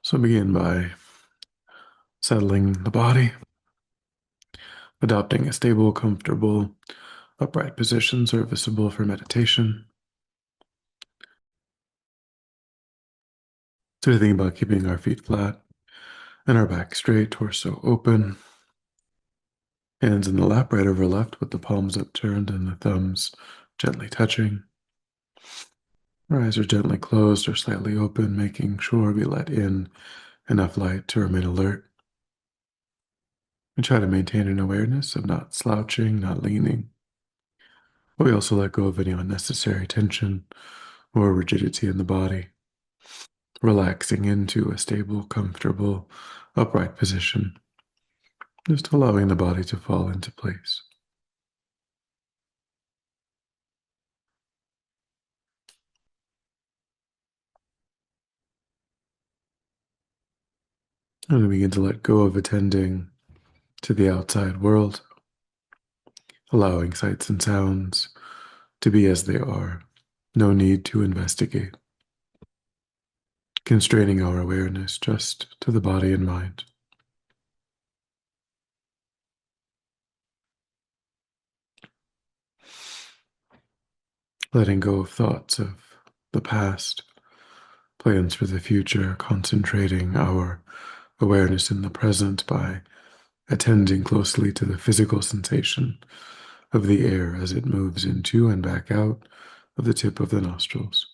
So begin by settling the body, adopting a stable, comfortable, upright position serviceable for meditation. So to think about keeping our feet flat and our back straight, torso open, hands in the lap right over left with the palms upturned and the thumbs gently touching. Our eyes are gently closed or slightly open, making sure we let in enough light to remain alert. We try to maintain an awareness of not slouching, not leaning. But we also let go of any unnecessary tension or rigidity in the body, relaxing into a stable, comfortable, upright position, just allowing the body to fall into place. And we begin to let go of attending to the outside world, allowing sights and sounds to be as they are. No need to investigate, constraining our awareness just to the body and mind. Letting go of thoughts of the past, plans for the future, concentrating our awareness in the present by attending closely to the physical sensation of the air as it moves into and back out of the tip of the nostrils.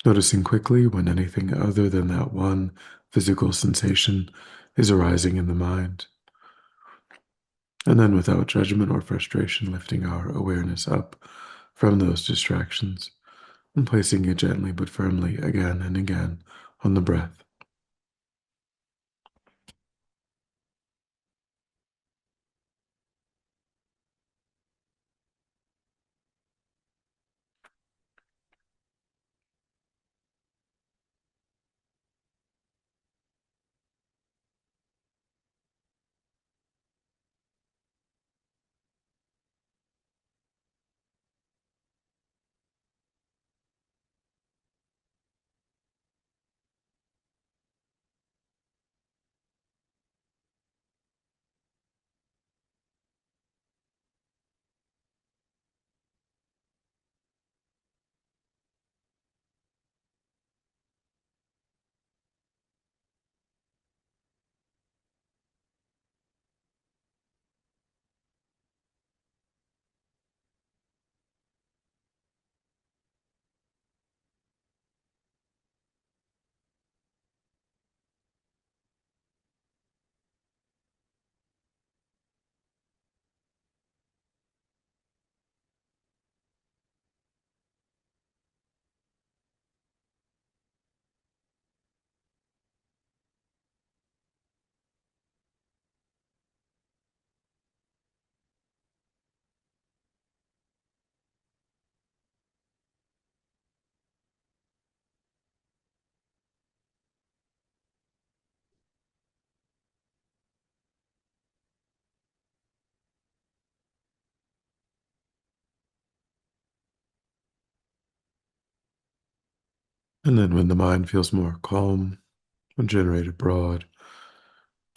Noticing quickly when anything other than that one physical sensation is arising in the mind. And then without judgment or frustration, lifting our awareness up from those distractions and placing it gently but firmly again and again on the breath. And then when the mind feels more calm, we'll generate a broad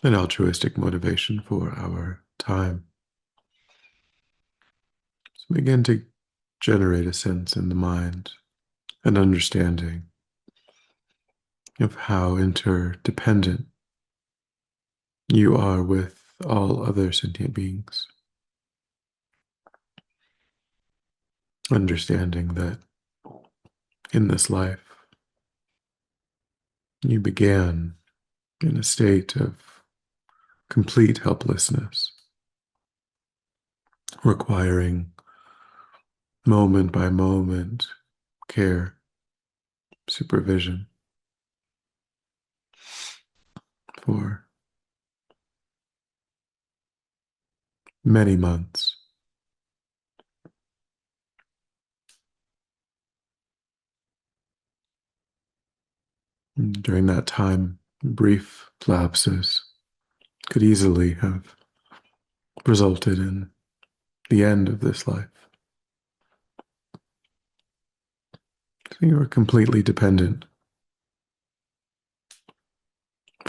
and altruistic motivation for our time. So begin to generate a sense in the mind, an understanding of how interdependent you are with all other sentient beings. Understanding that in this life, you began in a state of complete helplessness, requiring moment by moment care, supervision for many months. And during that time, brief lapses could easily have resulted in the end of this life. So you are completely dependent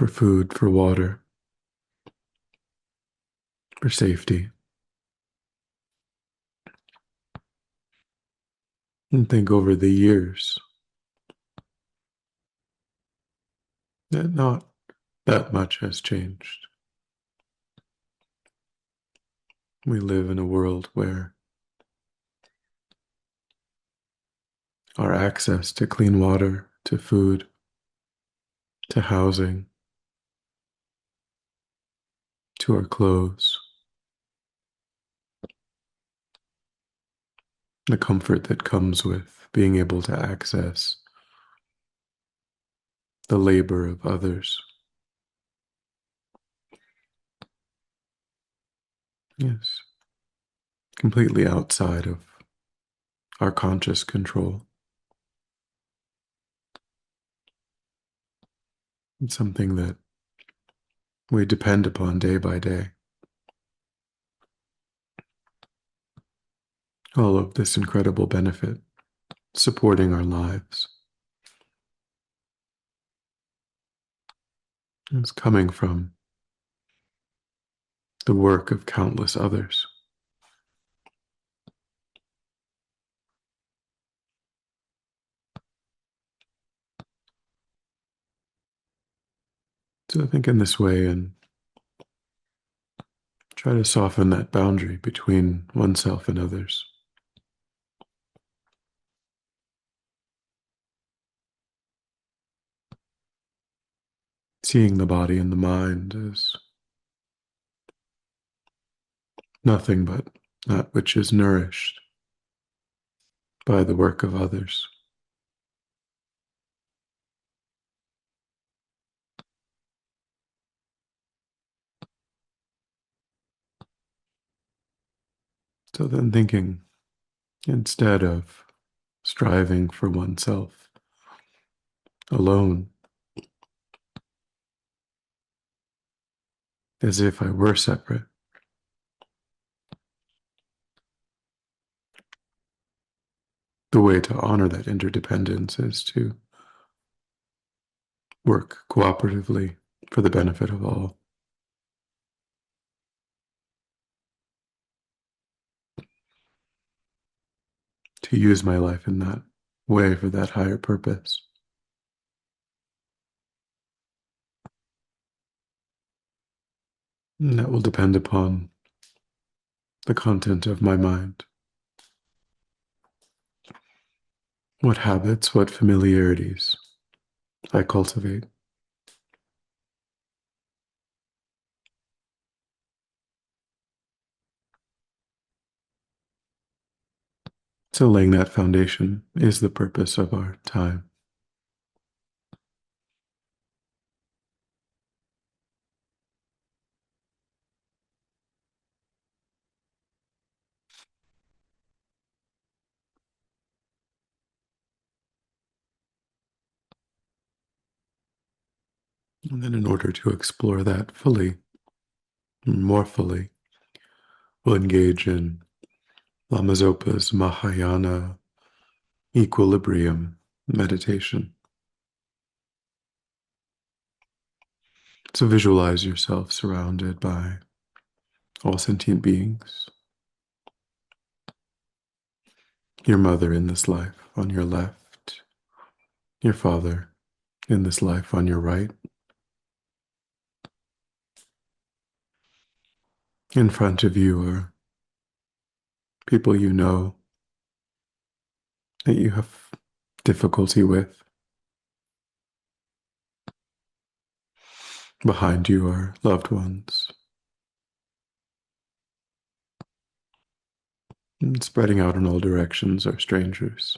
for food, for water, for safety. And think over the years that not that much has changed. We live in a world where our access to clean water, to food, to housing, to our clothes, the comfort that comes with being able to access the labor of others. Yes, completely outside of our conscious control. It's something that we depend upon day by day. All of this incredible benefit supporting our lives is coming from the work of countless others. So think in this way and try to soften that boundary between oneself and others. Seeing the body and the mind as nothing but that which is nourished by the work of others. So then thinking, instead of striving for oneself alone, as if I were separate, the way to honor that interdependence is to work cooperatively for the benefit of all. To use my life in that way for that higher purpose. And that will depend upon the content of my mind. What habits, what familiarities I cultivate. So laying that foundation is the purpose of our time. And then in order to explore that fully, more fully, we'll engage in Lama Zopa's Mahayana equilibrium meditation. So visualize yourself surrounded by all sentient beings. Your mother in this life on your left, your father in this life on your right. In front of you are people you know that you have difficulty with. Behind you are loved ones. And spreading out in all directions are strangers.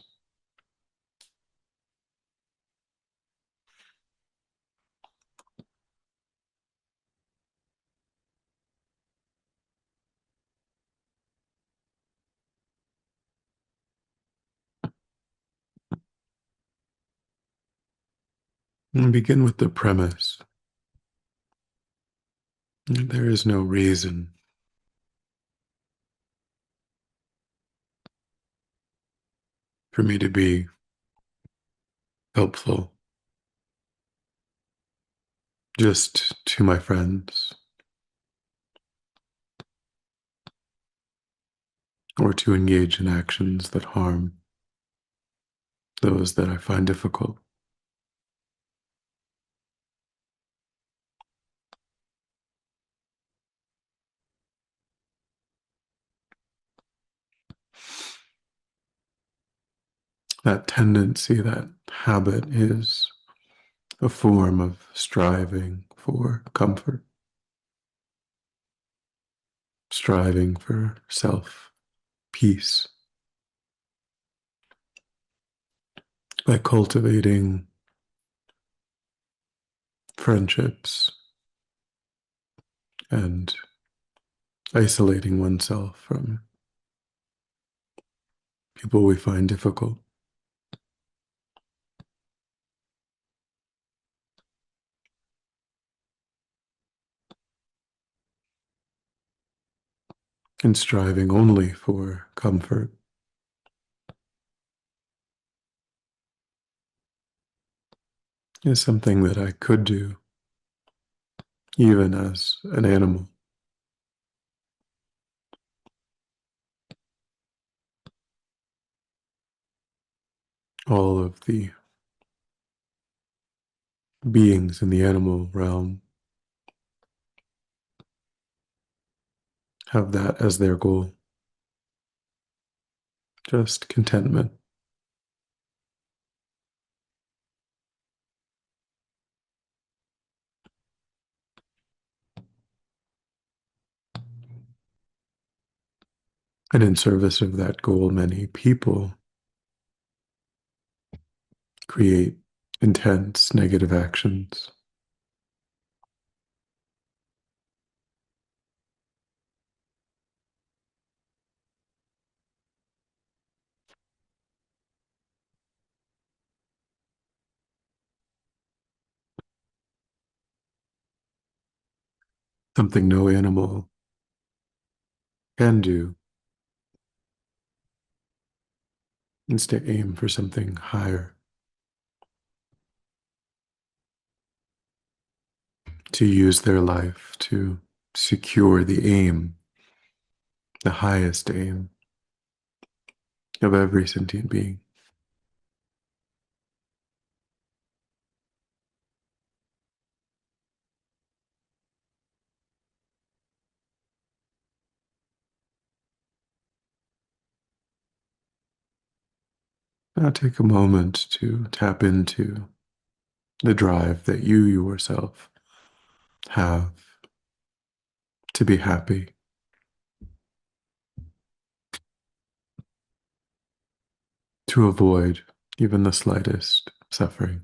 And begin with the premise that there is no reason for me to be helpful, just to my friends, or to engage in actions that harm those that I find difficult. That tendency, that habit is a form of striving for comfort, striving for self peace by cultivating friendships and isolating oneself from people we find difficult. And striving only for comfort is something that I could do even as an animal. All of the beings in the animal realm have that as their goal, just contentment. And in service of that goal, many people create intense negative actions. Something no animal can do is to aim for something higher, to use their life to secure the aim, the highest aim of every sentient being. Now take a moment to tap into the drive that you yourself have to be happy, to avoid even the slightest suffering.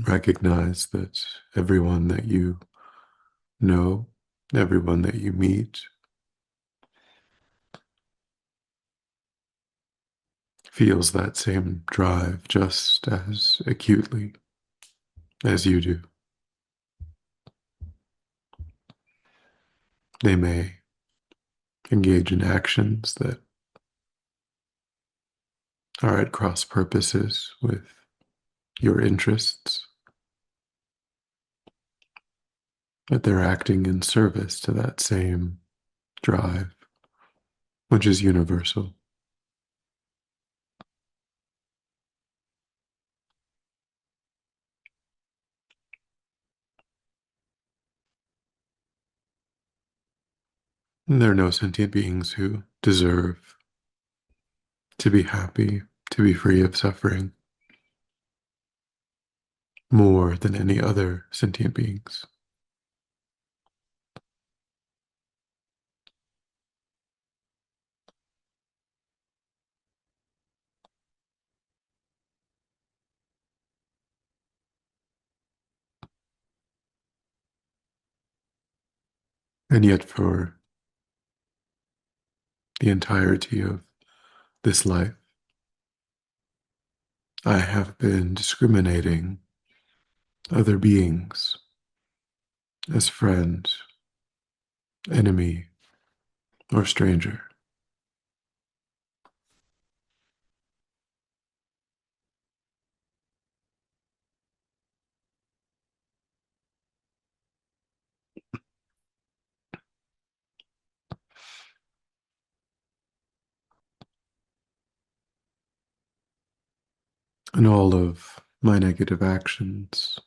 Recognize that everyone that you know, everyone that you meet, feels that same drive just as acutely as you do. They may engage in actions that are at cross purposes with your interests, but they're acting in service to that same drive, which is universal. There are no sentient beings who deserve to be happy, to be free of suffering, more than any other sentient beings. And yet, for the entirety of this life, I have been discriminating other beings as friend, enemy, or stranger. And all of my negative actions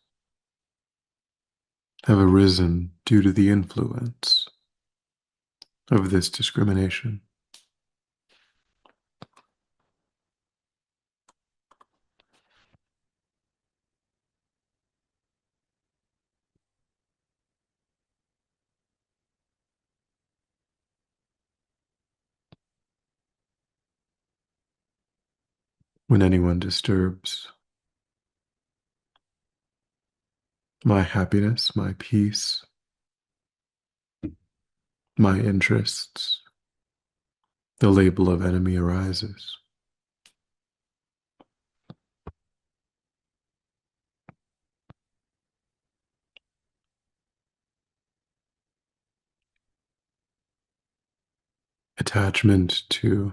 have arisen due to the influence of this discrimination. When anyone disturbs my happiness, my peace, my interests, the label of enemy arises. Attachment to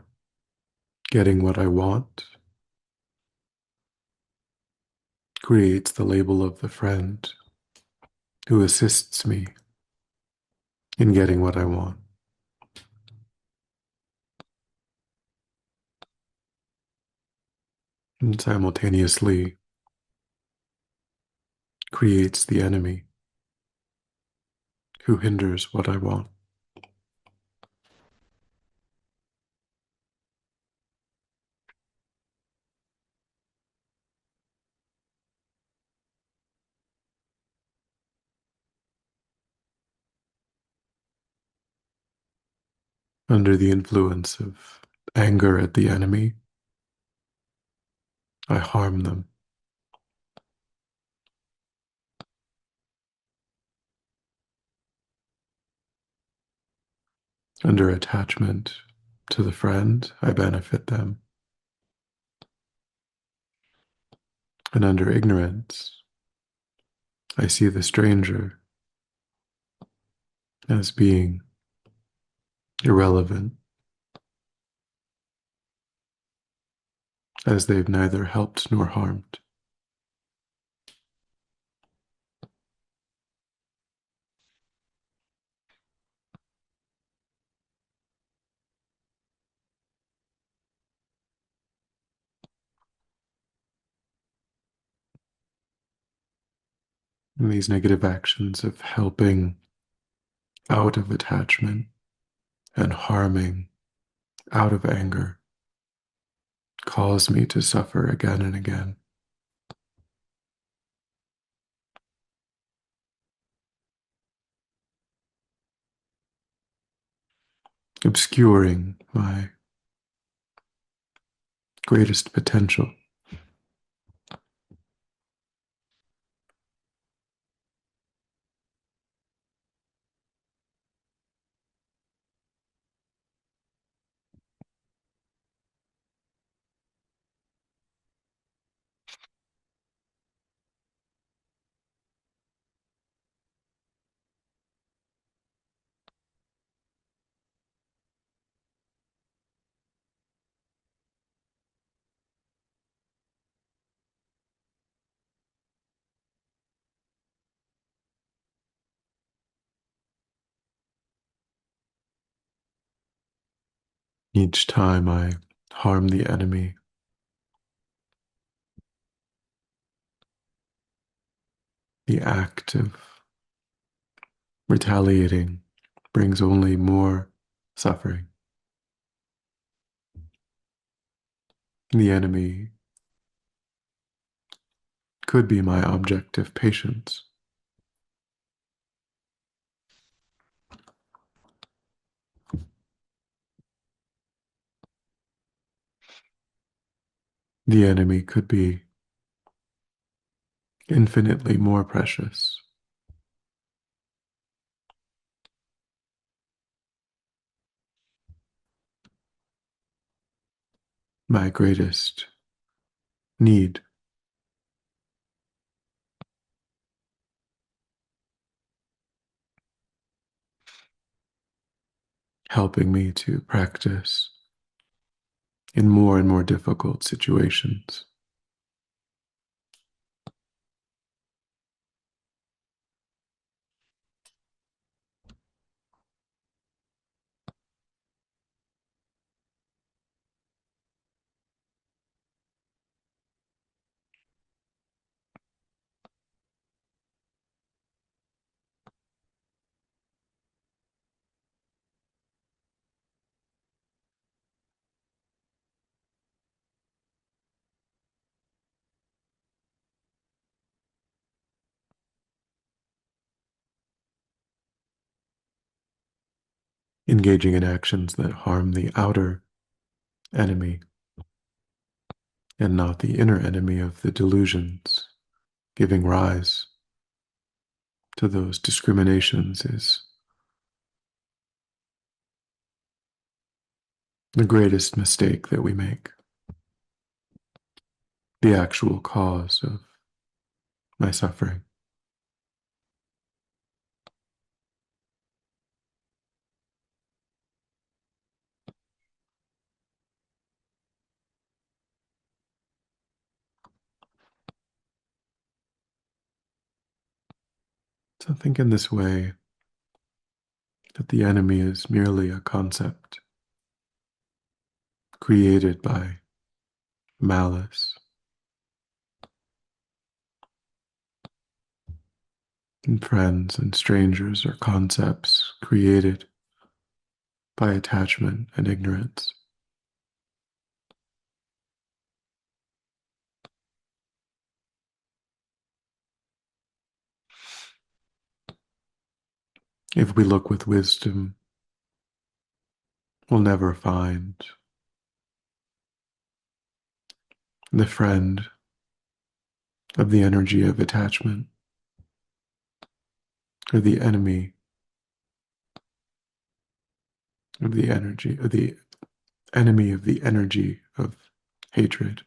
getting what I want creates the label of the friend who assists me in getting what I want, and simultaneously creates the enemy who hinders what I want. Under the influence of anger at the enemy, I harm them. Under attachment to the friend, I benefit them. And under ignorance, I see the stranger as being irrelevant, as they've neither helped nor harmed. And these negative actions of helping out of attachment and harming out of anger cause me to suffer again and again, obscuring my greatest potential. Each time I harm the enemy, the act of retaliating brings only more suffering. The enemy could be my object of patience. The enemy could be infinitely more precious, my greatest need, helping me to practice in more and more difficult situations. Engaging in actions that harm the outer enemy and not the inner enemy of the delusions, giving rise to those discriminations is the greatest mistake that we make, the actual cause of my suffering. So think in this way that the enemy is merely a concept created by malice, and friends and strangers are concepts created by attachment and ignorance. If we look with wisdom, we'll never find the friend of the energy of attachment or the enemy of the energy or the enemy of the energy of hatred.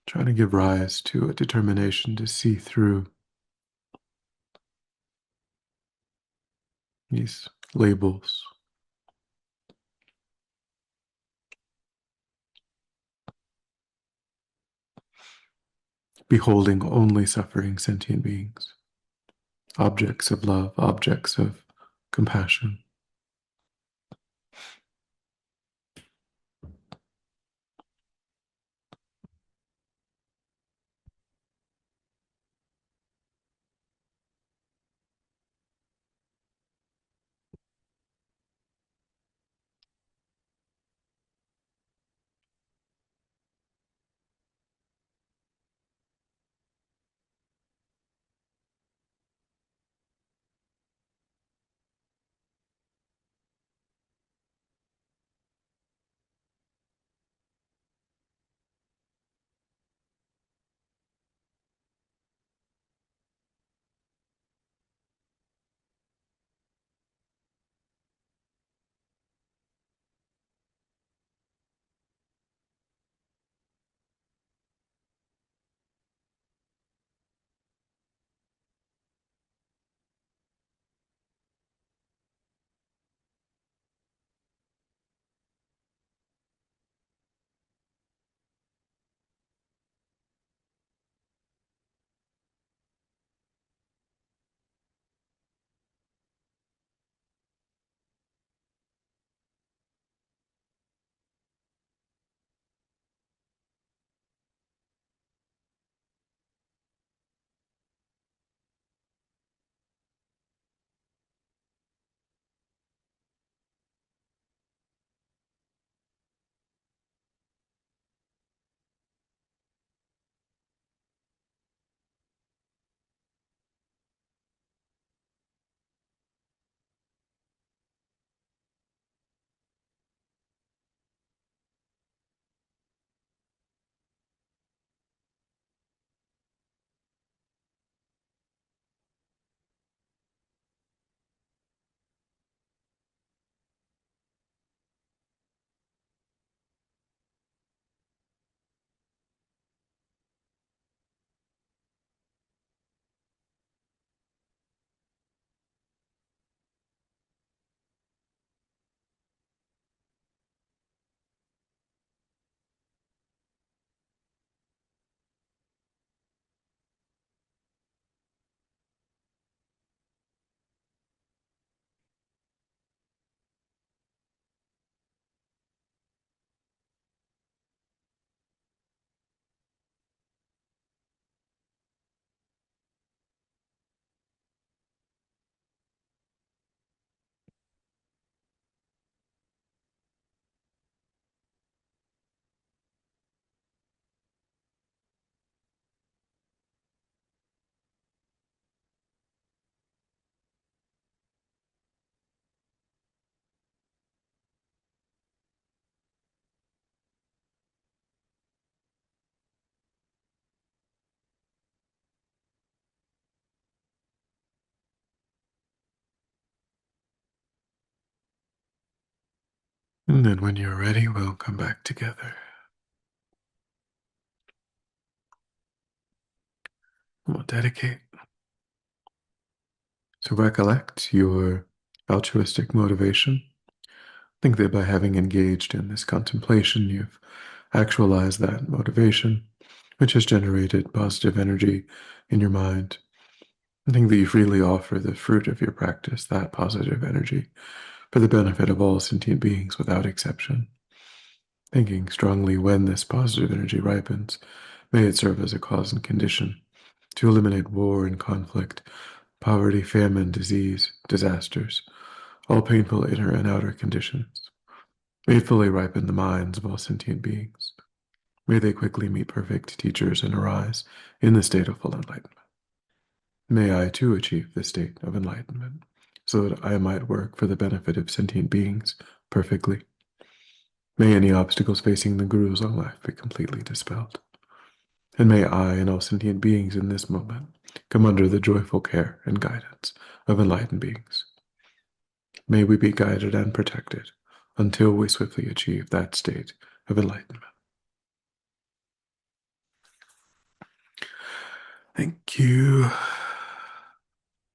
Trying to give rise to a determination to see through these labels, beholding only suffering sentient beings, objects of love, objects of compassion. And then when you're ready, we'll come back together. We'll dedicate. So recollect your altruistic motivation. Think that by having engaged in this contemplation, you've actualized that motivation, which has generated positive energy in your mind. I think that you freely offer the fruit of your practice, that positive energy, for the benefit of all sentient beings without exception. Thinking strongly when this positive energy ripens, may it serve as a cause and condition to eliminate war and conflict, poverty, famine, disease, disasters, all painful inner and outer conditions. May it fully ripen the minds of all sentient beings. May they quickly meet perfect teachers and arise in the state of full enlightenment. May I too achieve this state of enlightenment, so that I might work for the benefit of sentient beings perfectly. May any obstacles facing the Guru's own life be completely dispelled. And may I and all sentient beings in this moment come under the joyful care and guidance of enlightened beings. May we be guided and protected until we swiftly achieve that state of enlightenment. Thank you.